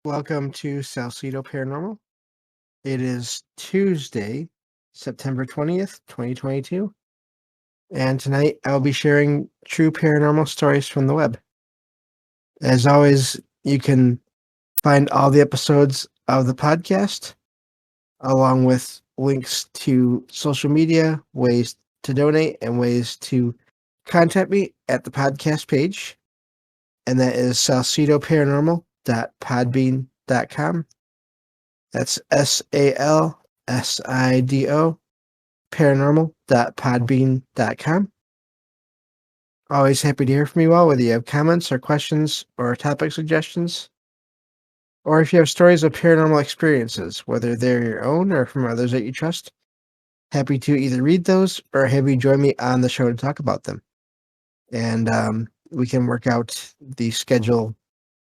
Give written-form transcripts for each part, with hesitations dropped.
Welcome to Salcedo Paranormal. It is Tuesday, September 20th, 2022, and tonight I'll be sharing true paranormal stories from the web. As always, you can find all the episodes of the podcast, along with links to social media, ways to donate, and ways to contact me at the podcast page, and that is salcidoparanormal.podbean.com. That's SALSIDO paranormal.podbean.com. Always happy to hear from you all, whether you have comments or questions or topic suggestions, or if you have stories of paranormal experiences, whether they're your own or from others that you trust. Happy to either read those or have you join me on the show to talk about them. And we can work out the schedule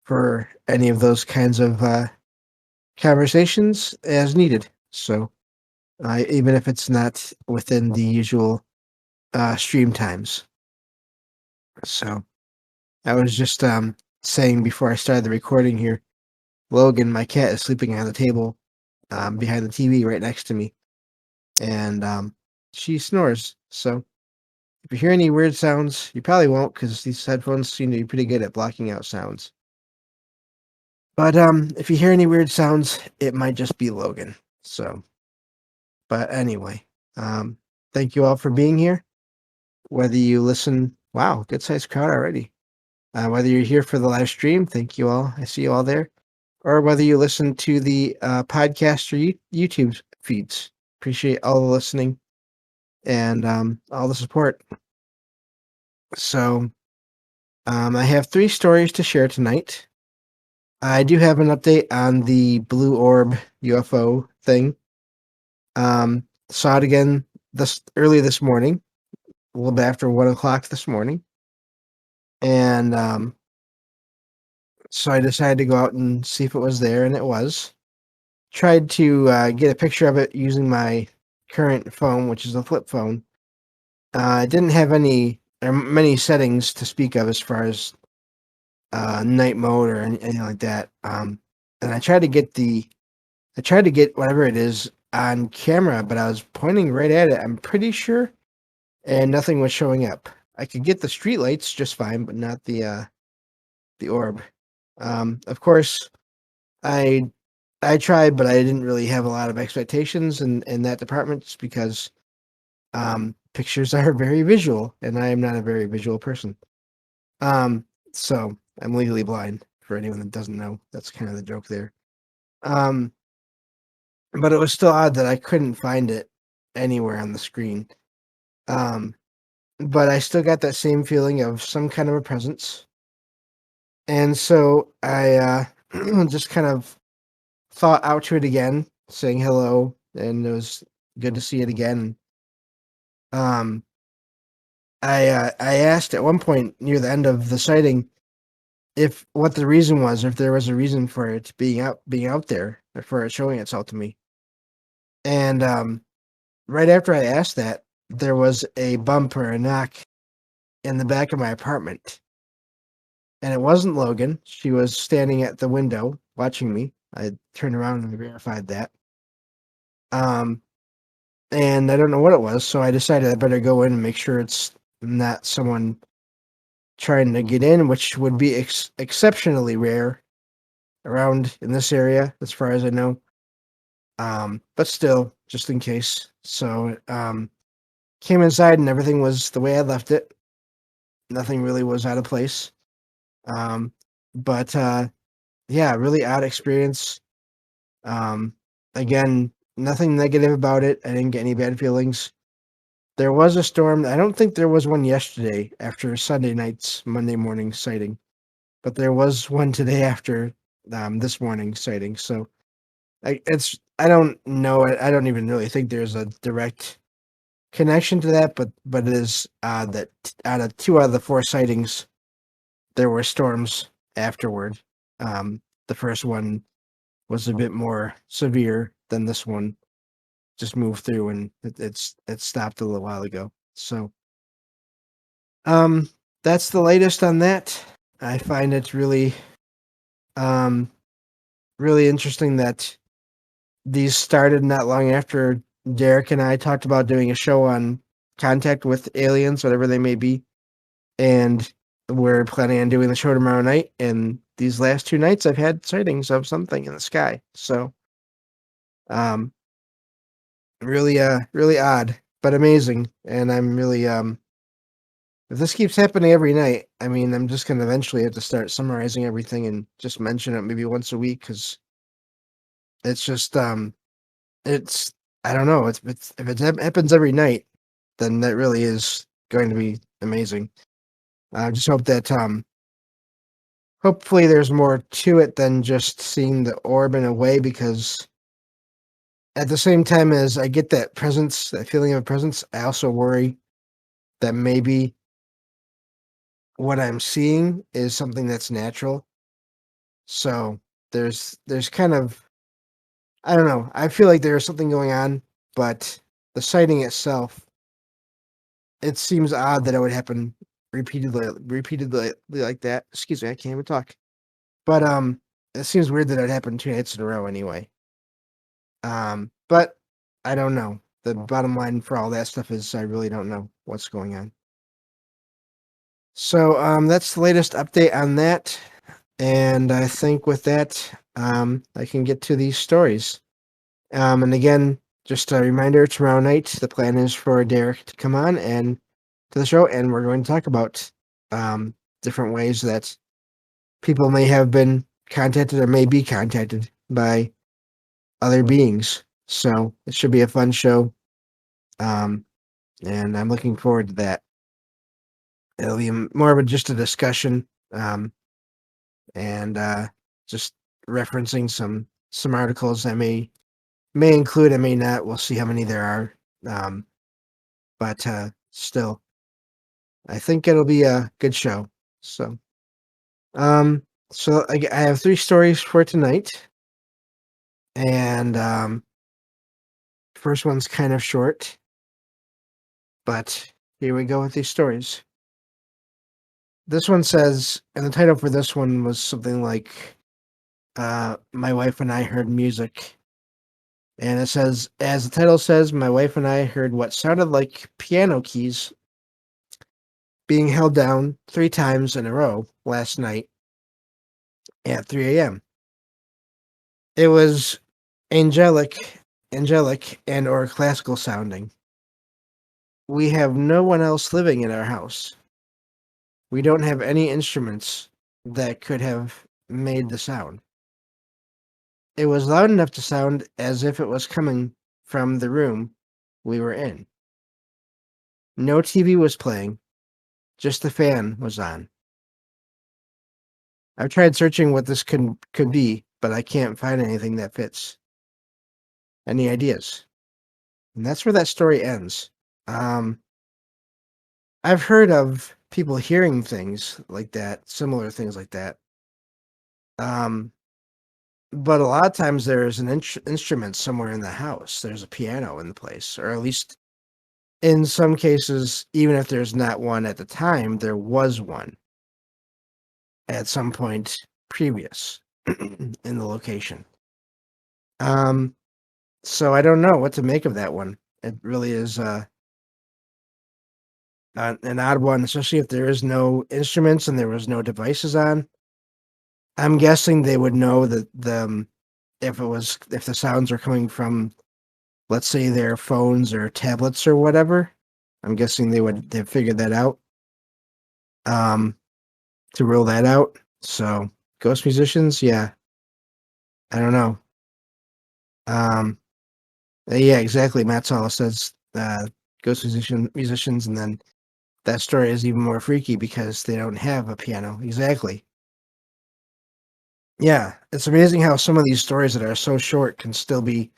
for any of those kinds of conversations as needed. So, even if it's not within the usual stream times. So I was just saying before I started the recording here, Logan, my cat, is sleeping on the table behind the TV right next to me, and she snores. So if you hear any weird sounds, you probably won't because these headphones seem to be pretty good at blocking out sounds. But if you hear any weird sounds, it might just be Logan. So, but anyway, thank you all for being here. Whether you listen, wow, good sized crowd already. Whether you're here for the live stream, thank you all. I see you all there. Or whether you listen to the podcast or YouTube feeds. Appreciate all the listening and all the support. So, I have 3 stories to share tonight. I do have an update on the blue orb UFO thing. Saw it again early this morning, a little bit after 1:00 this morning. And so I decided to go out and see if it was there, and it was. Tried to get a picture of it using my current phone, which is a flip phone. It didn't have many settings to speak of as far as night mode or anything like that. And I tried to get whatever it is on camera, but I was pointing right at it, I'm pretty sure, and nothing was showing up. I could get the streetlights just fine, but not the orb. Of course, I tried, but I didn't really have a lot of expectations in that department just because pictures are very visual, and I am not a very visual person. So I'm legally blind, for anyone that doesn't know. That's kind of the joke there. But it was still odd that I couldn't find it anywhere on the screen. But I still got that same feeling of some kind of a presence. And so I just kind of thought out to it again, saying hello, and it was good to see it again. I asked at one point near the end of the sighting what the reason was, or if there was a reason for it being out there, or for it showing itself to me. And right after I asked that, there was a bump or a knock in the back of my apartment. And it wasn't Logan. She was standing at the window watching me. I turned around and verified that. And I don't know what it was, so I decided I better go in and make sure it's not someone trying to get in, which would be exceptionally rare around in this area, as far as I know. But still, just in case. So, came inside and everything was the way I left it. Nothing really was out of place. But yeah, really odd experience. Again, nothing negative about it. I didn't get any bad feelings. There was a storm. I don't think there was one yesterday after Sunday night's Monday morning sighting, but there was one today after this morning sighting. So I don't know. I don't even really think there's a direct connection to that, but it is odd that out of 2 out of the 4 sightings, there were storms afterward. The first one was a bit more severe than this one. Just moved through and it stopped a little while ago. So, that's the latest on that. I find it really, really interesting that these started not long after Derek and I talked about doing a show on contact with aliens, whatever they may be, and we're planning on doing the show tomorrow night. And these last 2 nights, I've had sightings of something in the sky. So, um, really odd, but amazing. And I'm really, if this keeps happening every night, I mean, I'm just gonna eventually have to start summarizing everything and just mention it maybe once a week because it's just, it's I don't know. If it happens every night, then that really is going to be amazing. I just hope that hopefully there's more to it than just seeing the orb in a way, because at the same time as I get that presence, that feeling of presence, I also worry that maybe what I'm seeing is something that's natural. So there's kind of, I don't know. I feel like there's something going on, but the sighting itself, it seems odd that it would happen repeatedly like that. Excuse me, I can't even talk. But it seems weird that it happened 2 nights in a row anyway. But I don't know. The bottom line for all that stuff is I really don't know what's going on. So that's the latest update on that. And I think with that, I can get to these stories. And again, just a reminder, tomorrow night, the plan is for Derek to come on and to the show, and we're going to talk about different ways that people may have been contacted or may be contacted by other beings. So it should be a fun show. Um, and I'm looking forward to that. It'll be more of just a discussion, and just referencing some articles I may include, I may not. We'll see how many there are. But still, I think it'll be a good show. So, um, I have 3 stories for tonight, and first one's kind of short, but here we go with these stories. This one says, and the title for this one was something like, "My wife and I heard music." And it says, as the title says, my wife and I heard what sounded like piano keys being held down 3 times in a row last night at 3 a.m. It was angelic and or classical sounding. We have no one else living in our house. We don't have any instruments that could have made the sound. It was loud enough to sound as if it was coming from the room we were in. No TV was playing, just the fan was on. I've tried searching what this could be, but I can't find anything that fits. Any ideas? And that's where that story ends. Um, I've heard of people hearing things like that, similar things like that. Um, but a lot of times there's an instrument somewhere in the house. There's a piano in the place, or at least in some cases, even if there's not one at the time, there was one at some point previous in the location. Um, so I don't know what to make of that one. It really is an odd one, especially if there is no instruments and there was no devices on. I'm guessing they would know that if the sounds are coming from, let's say, their phones or tablets or whatever. I'm guessing they've figured that out. Um, to rule that out. So ghost musicians, yeah, I don't know. Um, yeah, exactly. Matt Sala says ghost musicians, and then that story is even more freaky because they don't have a piano. Exactly. Yeah, it's amazing how some of these stories that are so short can still be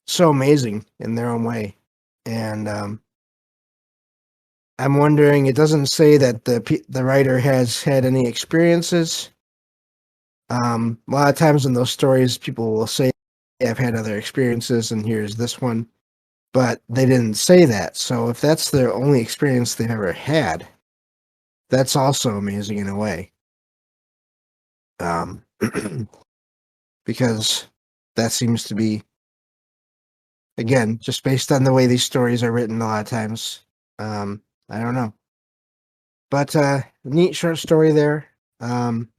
so amazing in their own way. And I'm wondering, it doesn't say that the writer has had any experiences. A lot of times in those stories, people will say, "Yeah, I've had other experiences, and here's this one," but they didn't say that. So if that's their only experience they've ever had, that's also amazing in a way. Um, because that seems to be, again, just based on the way these stories are written a lot of times. I don't know. But neat short story there. Um,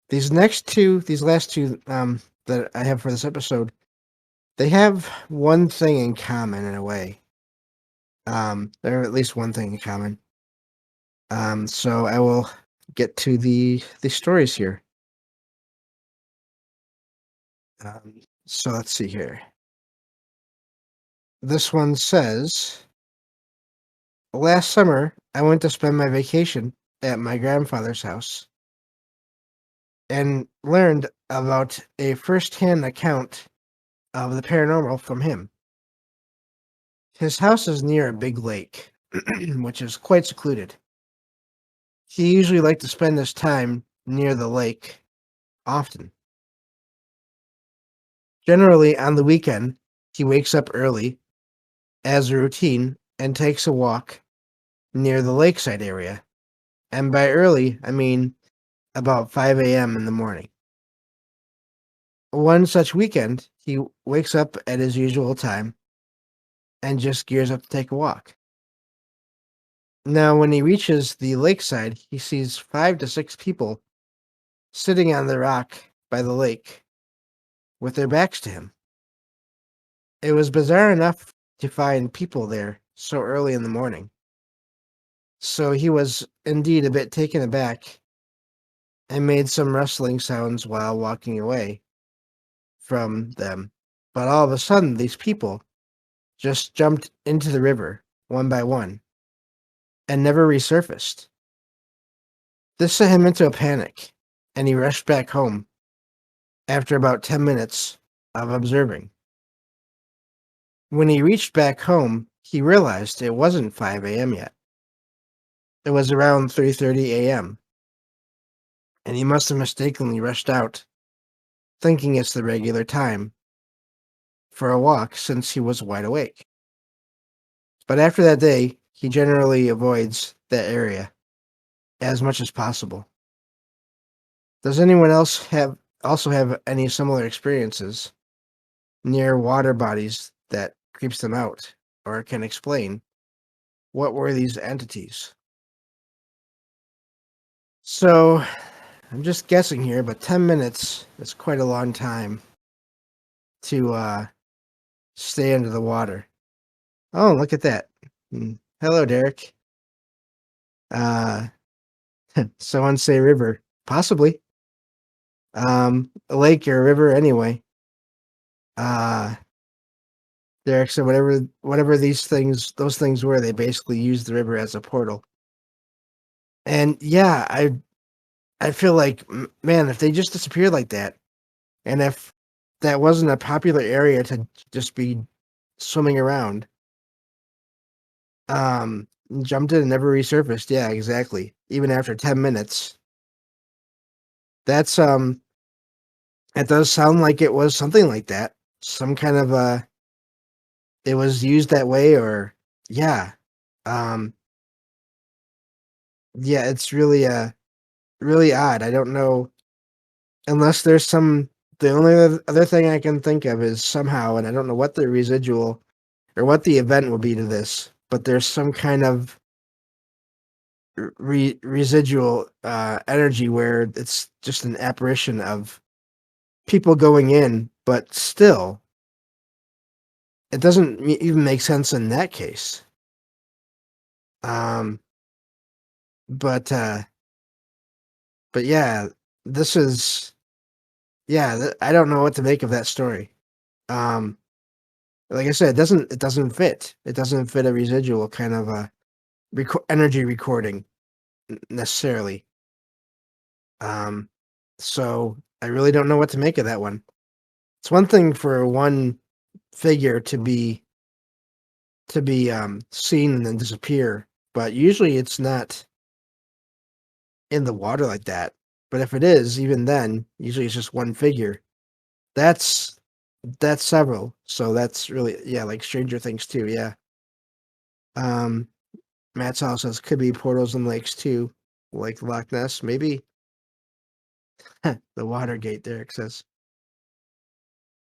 these last two that I have for this episode, they have one thing in common in a way. They have at least one thing in common. So I will get to the stories here. So let's see here. This one says, last summer I went to spend my vacation at my grandfather's house and learned about a first-hand account of the paranormal from him. His house is near a big lake, which is quite secluded. He usually liked to spend his time near the lake often. Generally, on the weekend, he wakes up early as a routine and takes a walk near the lakeside area. And by early, I mean about 5 a.m. in the morning. One such weekend, he wakes up at his usual time and just gears up to take a walk. Now, when he reaches the lakeside, he sees 5 to 6 people sitting on the rock by the lake with their backs to him. It was bizarre enough to find people there so early in the morning. So he was indeed a bit taken aback and made some rustling sounds while walking away from them. But all of a sudden, these people just jumped into the river one by one and never resurfaced. This sent him into a panic, and he rushed back home after about 10 minutes of observing. When he reached back home, he realized it wasn't 5 a.m. yet. It was around 3:30 a.m., and he must have mistakenly rushed out, thinking it's the regular time for a walk since he was wide awake. But after that day, he generally avoids that area as much as possible. Does anyone else also have any similar experiences near water bodies that creeps them out, or can explain what were these entities? So, I'm just guessing here, but 10 minutes is quite a long time to stay under the water. Oh, look at that. Hello, Derek. Uh, someone say river. Possibly. A lake or a river anyway. Uh, Derek said whatever those things were, they basically used the river as a portal. And yeah, I feel like, man, if they just disappeared like that, and if that wasn't a popular area to just be swimming around, um, jumped in and never resurfaced. Yeah, exactly. Even after 10 minutes. That's it does sound like it was something like that. Some kind of it was used that way, or yeah. Um yeah, it's really really odd. I don't know, unless there's some, the only other thing I can think of is somehow, and I don't know what the residual or what the event will be to this, but there's some kind of residual energy where it's just an apparition of people going in, but still, it doesn't even make sense in that case. Um, but but yeah, this is, yeah. I don't know what to make of that story. Um, like I said, it doesn't fit. It doesn't fit a residual kind of a energy recording necessarily. Um, so I really don't know what to make of that one. It's one thing for one figure to be seen and then disappear, but usually it's not in the water like that. But if it is, even then, usually it's just one figure. That's that's several. So that's really, yeah, like Stranger Things too. Yeah. Um, Matt's house says could be portals and lakes too, like Loch Ness, maybe. The Watergate. Derek says.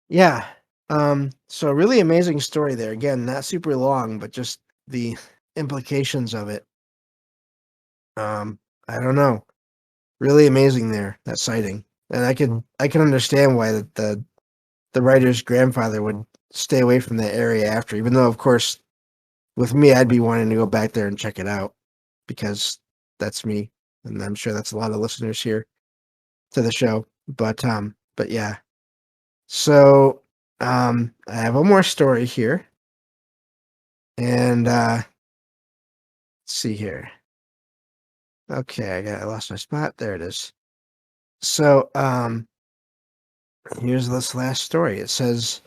Yeah. So really amazing story there. Again, not super long, but just the implications of it. Um, I don't know. Really amazing there, that sighting. And I can understand why the writer's grandfather would stay away from that area after, even though of course with me I'd be wanting to go back there and check it out because that's me. And I'm sure that's a lot of listeners here to the show. But yeah. So I have one more story here. And let's see here. Okay, I lost my spot. There it is. So here's this last story. It says,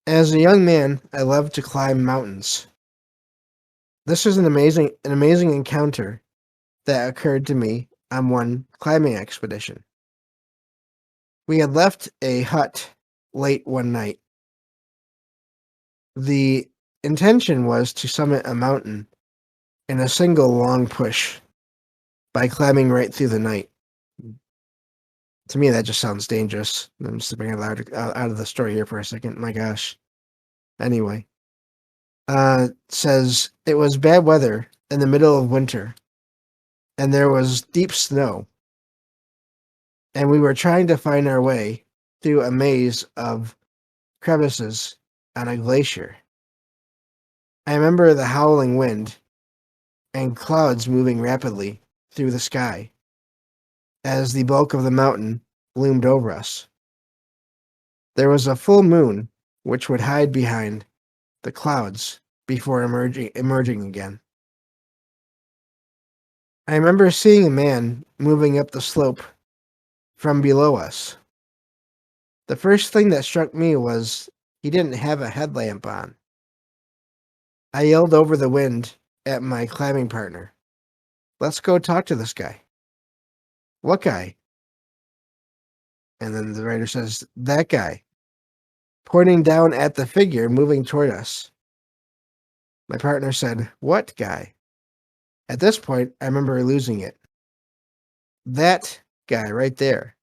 as a young man, I loved to climb mountains. This is an amazing encounter that occurred to me on one climbing expedition. We had left a hut late one night. The intention was to summit a mountain in a single long push by climbing right through the night. To me, that just sounds dangerous. I'm just bring it out of the story here for a second. My gosh. Anyway, says it was bad weather in the middle of winter, and there was deep snow, and we were trying to find our way through a maze of crevices on a glacier. I remember the howling wind and clouds moving rapidly through the sky as the bulk of the mountain loomed over us. There was a full moon, which would hide behind the clouds before emerging again. I remember seeing a man moving up the slope from below us. The first thing that struck me was he didn't have a headlamp on. I yelled over the wind at my climbing partner. Let's go talk to this guy. What guy? And then the writer says, that guy, pointing down at the figure moving toward us. My partner said, what guy? At this point, I remember losing it. That guy right there.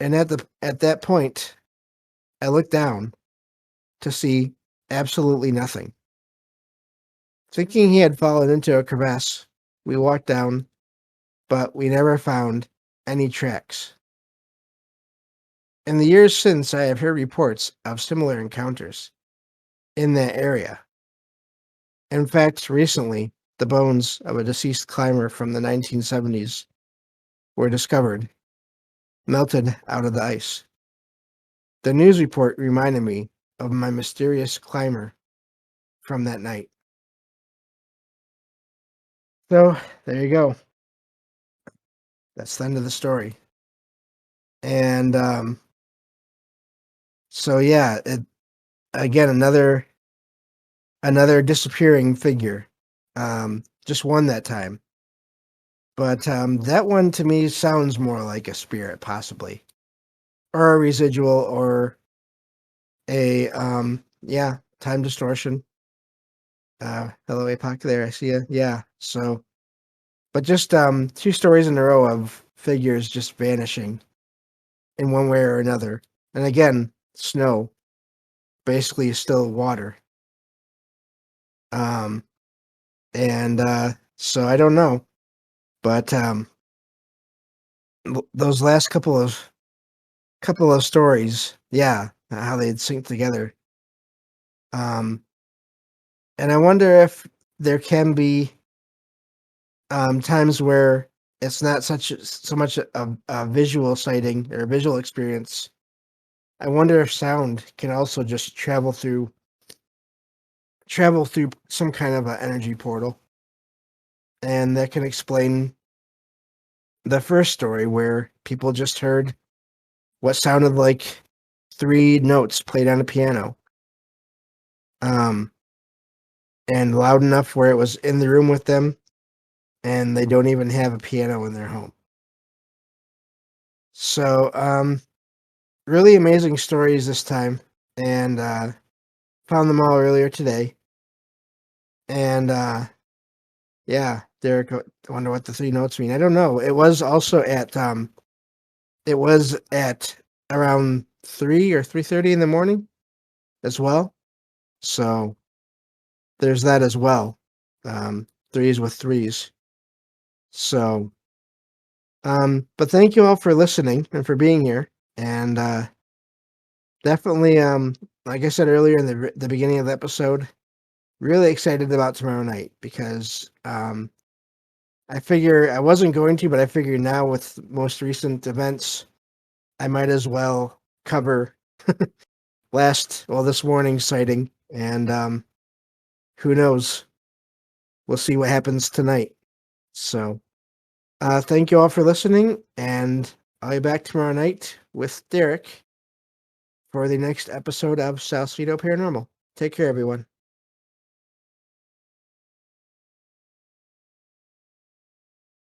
And at that point, I looked down to see absolutely nothing. Thinking he had fallen into a crevasse, we walked down, but we never found any tracks. In the years since, I have heard reports of similar encounters in that area. In fact, recently, the bones of a deceased climber from the 1970s were discovered, melted out of the ice. The news report reminded me of my mysterious climber from that night. So, there you go. That's the end of the story. And so yeah, again another disappearing figure. Just one that time. But that one to me sounds more like a spirit, possibly, or a residual, or a yeah, time distortion. Hello, Apoc. There, I see you. Yeah. So, but just two stories in a row of figures just vanishing in one way or another, and again, snow basically still water. Um, and so I don't know, but those last couple of stories, yeah, how they'd sync together. Um, and I wonder if there can be times where it's not so much a visual sighting or a visual experience. I wonder if sound can also just travel through some kind of an energy portal, and that can explain the first story where people just heard what sounded like three notes played on a piano, um, and loud enough where it was in the room with them, and they don't even have a piano in their home. So, really amazing stories this time, and found them all earlier today. And yeah, Derek, I wonder what the three notes mean. I don't know. It was at around 3 or 3:30 in the morning as well. So there's that as well. Threes with threes. So, but thank you all for listening and for being here. And definitely, like I said earlier in the beginning of the episode, really excited about tomorrow night because I figure I wasn't going to, but I figure now with most recent events, I might as well cover this morning's sighting, and who knows? We'll see what happens tonight. So, thank you all for listening, and I'll be back tomorrow night with Derek for the next episode of Salcedo Paranormal. Take care, everyone.